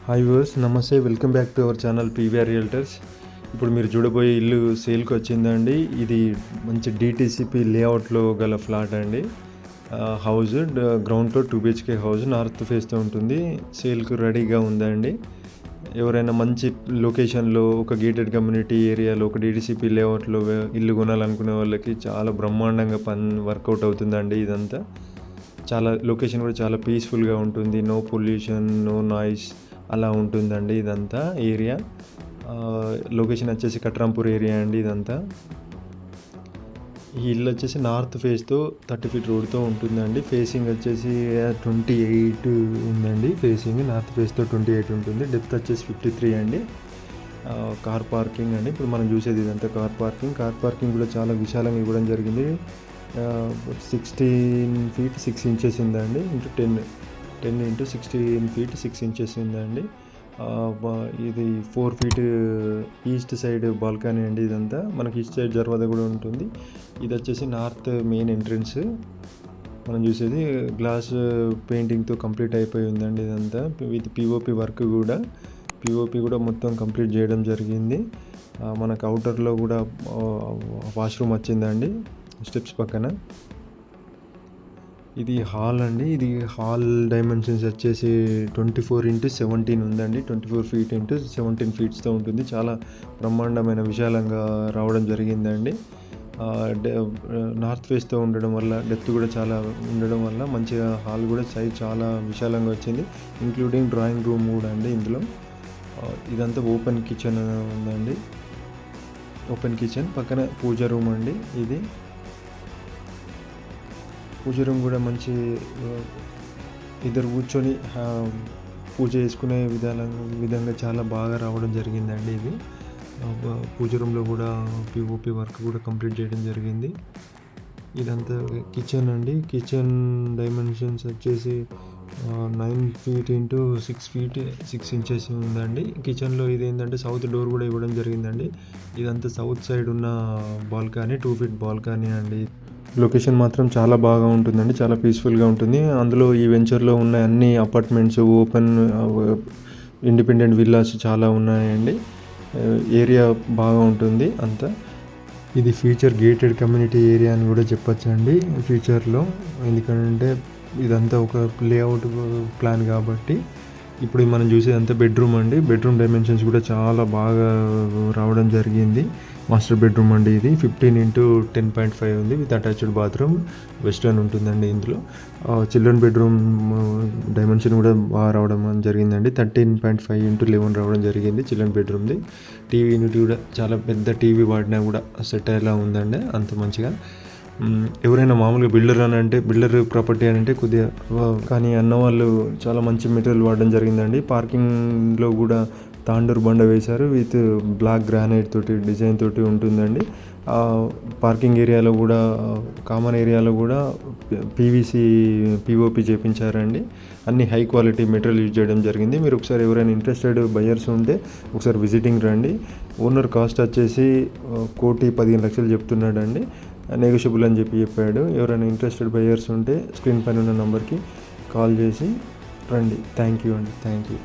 Hi viewers, నమస్తే. Welcome back to our channel PVR realtors. ఇప్పుడు మీరు చూడబోయే ఇల్లు సేల్కి వచ్చిందండి. ఇది మంచి డిటిసిపి లేఅవుట్లో గల ఫ్లాట్ అండి. House ground floor 2 BHK house, north ఫేస్తో ఉంటుంది. సేల్కు రెడీగా ఉందండి. ఎవరైనా మంచి లొకేషన్లో ఒక గేటెడ్ కమ్యూనిటీ ఏరియాలో ఒక డిటిసిపి లేఅవుట్లో ఇల్లు కొనాలనుకునే వాళ్ళకి చాలా బ్రహ్మాండంగా వర్కౌట్ అవుతుందండి. ఇదంతా చాలా లొకేషన్ కూడా చాలా పీస్ఫుల్గా ఉంటుంది. నో పొల్యూషన్, నో నాయిస్ అలా ఉంటుందండి. ఇదంతా ఏరియా లొకేషన్ వచ్చేసి కట్రాంపూర్ ఏరియా అండి. ఇదంతా ఈ ఇల్లు వచ్చేసి నార్త్ ఫేస్తో 30 feet రోడ్తో ఉంటుందండి. ఫేసింగ్ వచ్చేసి 28 ఉందండి. ఫేసింగ్ నార్త్ ఫేస్తో 28 ఉంటుంది. డెప్త్ వచ్చేసి 53 అండి. కార్ పార్కింగ్ అండి. ఇప్పుడు మనం చూసేది ఇదంతా కార్ పార్కింగ్ కూడా చాలా విశాలంగా ఇవ్వడం జరిగింది. 16 feet 6 inches ఉందండి. ఇంటూ 10 into 16 feet 6 inches ఉందండి. ఇది 4 feet ఈస్ట్ సైడ్ బాల్కనీ అండి. ఇదంతా మనకి ఈస్ట్ సైడ్ దర్వాజా కూడా ఉంటుంది. ఇది వచ్చేసి నార్త్ మెయిన్ ఎంట్రన్స్. మనం చూసేది గ్లాస్ పెయింటింగ్తో కంప్లీట్ అయిపోయి ఉందండి. ఇదంతా విత్ పిఓపి వర్క్ కూడా మొత్తం కంప్లీట్ చేయడం జరిగింది. మనకు అవుటర్లో కూడా వాష్రూమ్ వచ్చిందండి స్టెప్స్ పక్కన. ఇది హాల్ అండి. ఇది హాల్ డైమెన్షన్స్ వచ్చేసి 24 into 17 ఉందండి. 24 feet into 17 feetsతో ఉంటుంది. చాలా బ్రహ్మాండమైన విశాలంగా రావడం జరిగిందండి. నార్త్ ఫేస్తో ఉండడం వల్ల డెప్త్ కూడా చాలా ఉండడం వల్ల మంచిగా హాల్ కూడా సైజ్ చాలా విశాలంగా వచ్చింది. ఇంక్లూడింగ్ డ్రాయింగ్ రూమ్ కూడా అండి ఇందులో. ఇదంతా ఓపెన్ కిచెన్ ఉందండి. ఓపెన్ కిచెన్ పక్కన పూజ రూమ్ అండి. ఇది పూజ రూమ్ కూడా మంచి ఇద్దరు కూర్చొని పూజ చేసుకునే విధంగా చాలా బాగా రావడం జరిగిందండి. ఇది పూజ రూమ్లో కూడా పిఓపి వర్క్ కూడా కంప్లీట్ చేయడం జరిగింది. ఇదంతా కిచెన్ అండి. కిచెన్ డైమెన్షన్స్ వచ్చేసి 9 feet into 6 feet 6 inches ఉందండి. కిచెన్లో ఇది ఏంటంటే సౌత్ డోర్ కూడా ఇవ్వడం జరిగిందండి. ఇదంతా సౌత్ సైడ్ ఉన్న బాల్కనీ, 2 feet బాల్కనీ అండి. లొకేషన్ మాత్రం చాలా బాగా ఉంటుందండి. చాలా పీస్ఫుల్గా ఉంటుంది. అందులో ఈ వెంచర్లో ఉన్న అన్ని అపార్ట్మెంట్స్, ఓపెన్ ఇండిపెండెంట్ విల్లాస్ చాలా ఉన్నాయండి. ఏరియా బాగా ఉంటుంది అంతా. ఇది ఫ్యూచర్ గేటెడ్ కమ్యూనిటీ ఏరియా అని కూడా చెప్పొచ్చండి ఫ్యూచర్లో. ఎందుకంటే ఇదంతా ఒక లేఅవుట్ ప్లాన్ కాబట్టి. ఇప్పుడు మనం చూసేదంతా బెడ్రూమ్ అండి. బెడ్రూమ్ డైమెన్షన్స్ కూడా చాలా బాగా రావడం జరిగింది. మాస్టర్ బెడ్రూమ్ అండి. ఇది 15 into 10.5 ఉంది. విత్ అటాచ్డ్ బాత్రూమ్ వెస్టర్న్ ఉంటుందండి. ఇందులో చిల్డ్రన్ బెడ్రూమ్ డైమెన్షన్ కూడా బాగా రావడం జరిగిందండి. 13.5 into 11 రావడం జరిగింది చిల్డ్రన్ బెడ్రూమ్ది. టీవీ యూనిట్ కూడా చాలా పెద్ద టీవీ వాడినా కూడా సెట్ అయ్యేలా ఉందండి. అంత మంచిగా. ఎవరైనా మామూలుగా బిల్డర్ ప్రాపర్టీ అని అంటే కొద్దిగా కానీ అన్నవాళ్ళు చాలా మంచి మెటీరియల్ వాడడం జరిగిందండి. పార్కింగ్లో కూడా తాండూరు బండ వేశారు. విత్ బ్లాక్ గ్రానైట్ తోటి డిజైన్ తోటి ఉంటుందండి. పార్కింగ్ ఏరియాలో కూడా కామన్ ఏరియాలో కూడా పిఓపి చేపించారండి. అన్ని హై క్వాలిటీ మెటీరియల్ యూజ్ చేయడం జరిగింది. మీరు ఒకసారి ఎవరైనా ఇంట్రెస్టెడ్ బయర్స్ ఉంటే ఒకసారి విజిటింగ్ రండి. ఓనర్ కాస్ట్ వచ్చేసి 1,15,00,000 చెప్తున్నాడండి. నెగోషియబుల్ అని చెప్పాడు. ఎవరైనా ఇంట్రెస్టెడ్ బయర్స్ ఉంటే స్క్రీన్ పైన ఉన్న నెంబర్కి కాల్ చేసి రండి. థ్యాంక్ యూ అండి. Thank you.